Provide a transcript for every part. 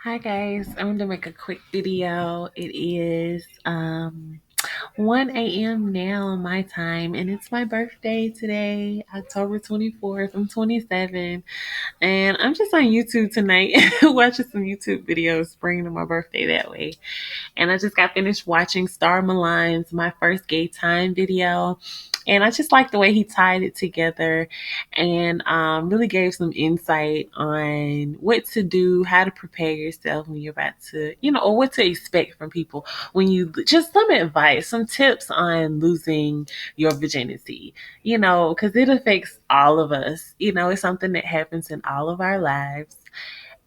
Hi guys, I'm going to make a quick video. It is 1 a.m. now on my time, and it's my birthday today, October 24th. I'm 27, and I'm just on YouTube tonight watching some YouTube videos bringing my birthday that way. And I just got finished watching Stahr Milan's My First Gay Time video. And I just like the way he tied it together and really gave some insight on what to do, how to prepare yourself when you're about to, or what to expect from people when you just some advice, some tips on losing your virginity, because it affects all of us. It's something that happens in all of our lives.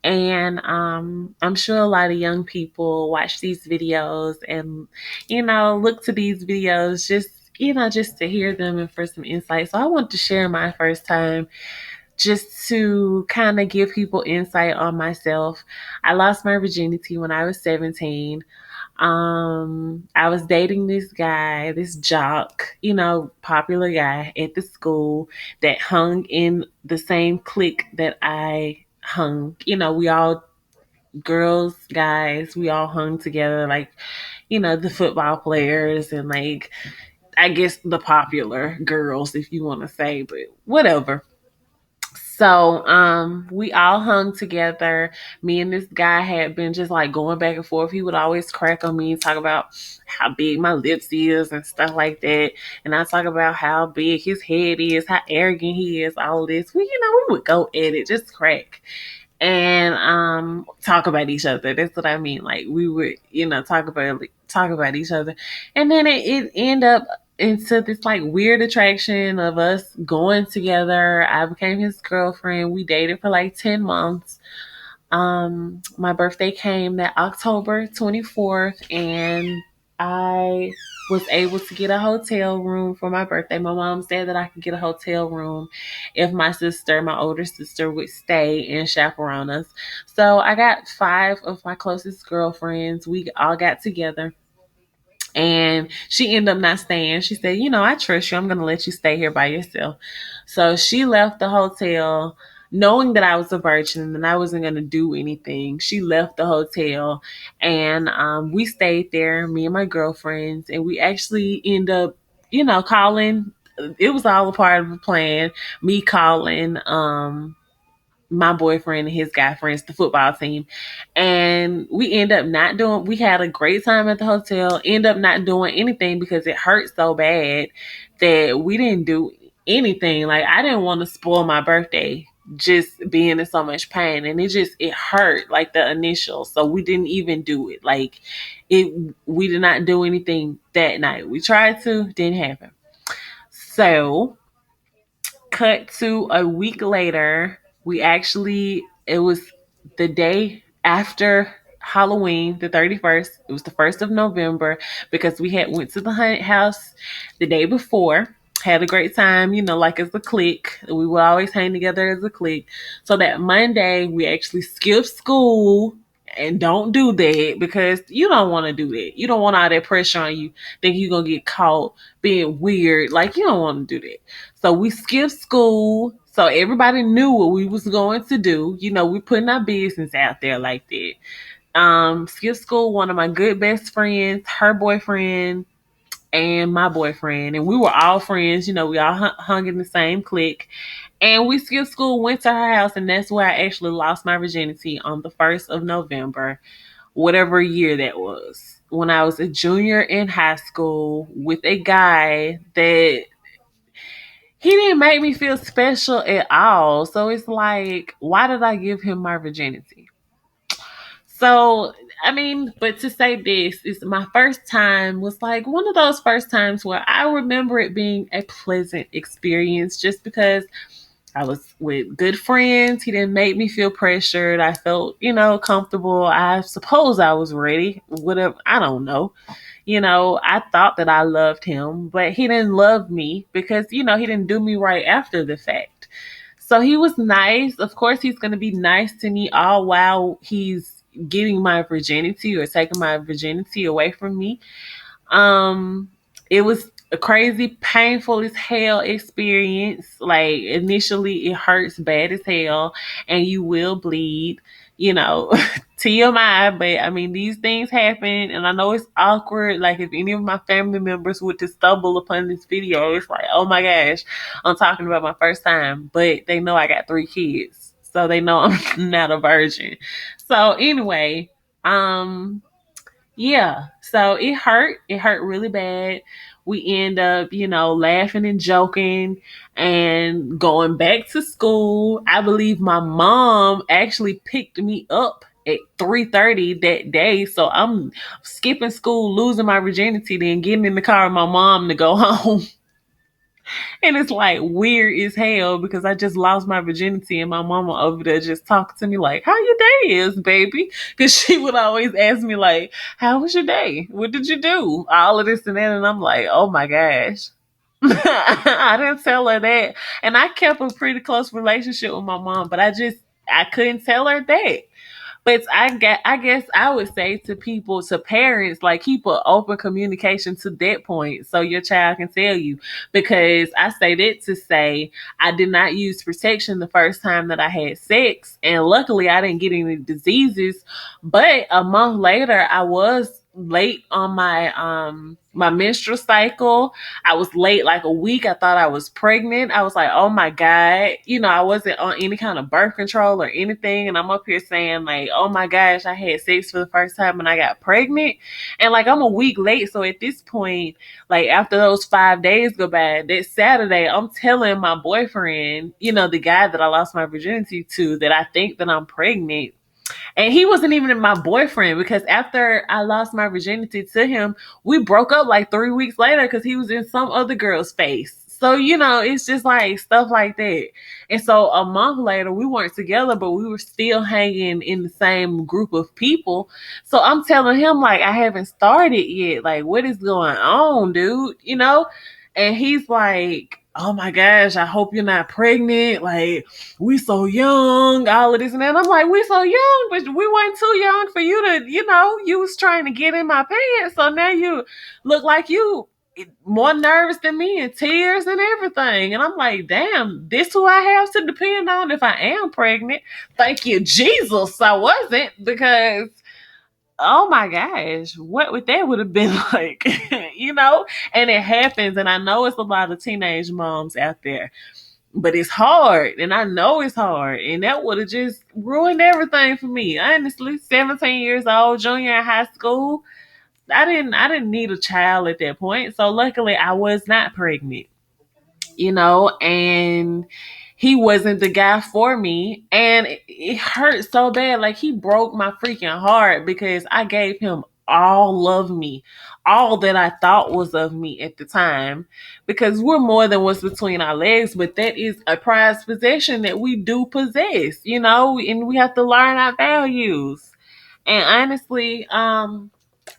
And I'm sure a lot of young people watch these videos and, look to these videos just to hear them and for some insight. So I want to share my first time just to kind of give people insight on myself. I lost my virginity when I was 17. I was dating this guy, this jock, popular guy at the school that hung in the same clique that I hung. We all girls, guys, we all hung together, like, the football players and like I guess the popular girls, if you want to say, but whatever. So, we all hung together. Me and this guy had been just like going back and forth. He would always crack on me and talk about how big my lips is and stuff like that. And I talk about how big his head is, how arrogant he is, all this. We would go at it, just crack and talk about each other. That's what I mean. Like we would, talk about each other. And then it end up into this like weird attraction of us going together. I became his girlfriend. We dated for like 10 months. My birthday came that October 24th, and I was able to get a hotel room for my birthday. My mom said that I could get a hotel room if my older sister, would stay and chaperone us. So I got five of my closest girlfriends. We all got together. And she ended up not staying. She said, I trust you. I'm going to let you stay here by yourself. So she left the hotel knowing that I was a virgin and I wasn't going to do anything. She left the hotel and we stayed there, me and my girlfriends, and we actually end up, calling. It was all a part of the plan. Me calling my boyfriend and his guy friends, the football team. And we end up not doing, we had a great time at the hotel, end up not doing anything because it hurt so bad that we didn't do anything. Like I didn't want to spoil my birthday just being in so much pain. And it hurt like the initial. So we didn't even do it. Like we did not do anything that night. We tried to, didn't happen. So cut to a week later, it was the day after Halloween, the 31st. It was the 1st of November because we had went to the haunted house the day before. Had a great time, like as a clique. We would always hang together as a clique. So that Monday, we actually skipped school. And don't do that because you don't want to do that. You don't want all that pressure on you. Think you're going to get caught being weird. Like, you don't want to do that. So we skipped school. So everybody knew what we was going to do. We putting our business out there like that. Skipped school, one of my good best friends, her boyfriend, and my boyfriend. And we were all friends. We all hung in the same clique. And we skipped school, went to her house, and that's where I actually lost my virginity on the 1st of November, whatever year that was. When I was a junior in high school with a guy that he didn't make me feel special at all. So it's like, why did I give him my virginity? So, I mean, but to say this is my first time was like one of those first times where I remember it being a pleasant experience just because I was with good friends. He didn't make me feel pressured. I felt, comfortable. I suppose I was ready. Whatever. I don't know. I thought that I loved him, but he didn't love me because, he didn't do me right after the fact. So he was nice. Of course, he's going to be nice to me all while he's getting my virginity or taking my virginity away from me. It was a crazy, painful as hell experience. Like initially it hurts bad as hell and you will bleed. you know, TMI, but I mean, these things happen, and I know it's awkward. Like, if any of my family members were to stumble upon this video, it's like, oh my gosh, I'm talking about my first time, but they know I got 3 kids, so they know I'm not a virgin. So, anyway, um, yeah, so it hurt. It hurt really bad. We end up, laughing and joking and going back to school. I believe my mom actually picked me up at 3:30 that day. So I'm skipping school, losing my virginity, then getting in the car with my mom to go home. And it's like weird as hell because I just lost my virginity and my mama over there just talking to me like, how your day is, baby? Because she would always ask me like, how was your day? What did you do? All of this and that. And I'm like, oh my gosh. I didn't tell her that. And I kept a pretty close relationship with my mom, but I couldn't tell her that. But I guess I would say to people, to parents, like, keep an open communication to that point so your child can tell you. Because I say that to say I did not use protection the first time that I had sex, and luckily I didn't get any diseases. But a month later, I was late on my menstrual cycle. I was late like a week. I thought I was pregnant. I was like, oh my God. I wasn't on any kind of birth control or anything. And I'm up here saying like, oh my gosh, I had sex for the first time and I got pregnant. And like, I'm a week late. So at this point, like, after those 5 days go by, that Saturday, I'm telling my boyfriend, the guy that I lost my virginity to, that I think that I'm pregnant. And he wasn't even my boyfriend, because after I lost my virginity to him, we broke up like 3 weeks later because he was in some other girl's face. So, it's just like stuff like that. And so a month later, we weren't together, but we were still hanging in the same group of people. So I'm telling him, like, I haven't started yet. Like, what is going on, dude? And he's like, oh my gosh, I hope you're not pregnant. Like, we so young, all of this and that. I'm like, we so young, but we weren't too young for you to, you was trying to get in my pants. So now you look like you more nervous than me, and tears and everything. And I'm like, damn, this who I have to depend on if I am pregnant. Thank you, Jesus, I wasn't, because oh my gosh, what would that would have been like, And it happens, and I know it's a lot of teenage moms out there, but it's hard, and I know it's hard, and that would have just ruined everything for me. Honestly, 17 years old, junior in high school, I didn't need a child at that point. So luckily, I was not pregnant, and he wasn't the guy for me. And it hurt so bad. Like, he broke my freaking heart because I gave him all of me, all that I thought was of me at the time, because we're more than what's between our legs. But that is a prized possession that we do possess, and we have to learn our values. And honestly,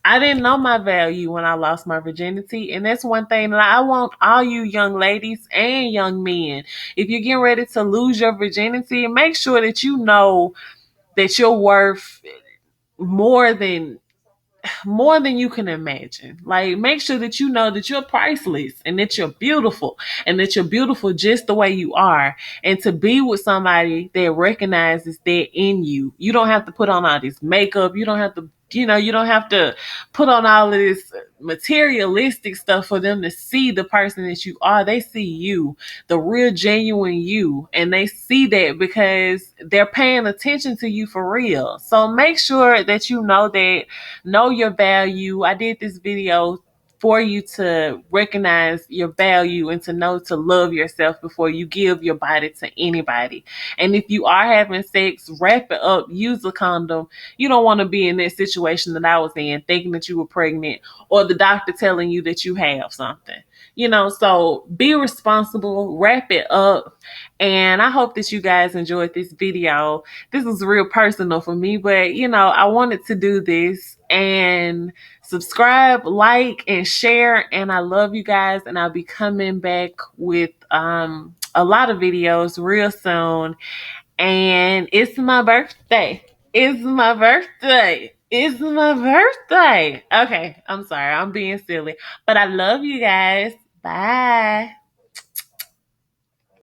I didn't know my value when I lost my virginity. And that's one thing that I want all you young ladies and young men. If you're getting ready to lose your virginity, make sure that you know that you're worth more than you can imagine. Like, make sure that you know that you're priceless and that you're beautiful, and that you're beautiful just the way you are. And to be with somebody that recognizes that in you. You don't have to put on all this makeup. You don't have to you don't have to put on all of this materialistic stuff for them to see the person that you are. They see you, the real genuine you, and they see that because they're paying attention to you for real. So make sure that you know your value. I did this video for you to recognize your value and to know to love yourself before you give your body to anybody. And if you are having sex, wrap it up, use a condom. You don't want to be in that situation that I was in, thinking that you were pregnant, or the doctor telling you that you have something. So be responsible, wrap it up. And I hope that you guys enjoyed this video. This was real personal for me, but I wanted to do this. And subscribe, like, and share. And I love you guys. And I'll be coming back with a lot of videos real soon. And it's my birthday. It's my birthday. It's my birthday. Okay, I'm sorry. I'm being silly. But I love you guys. Bye.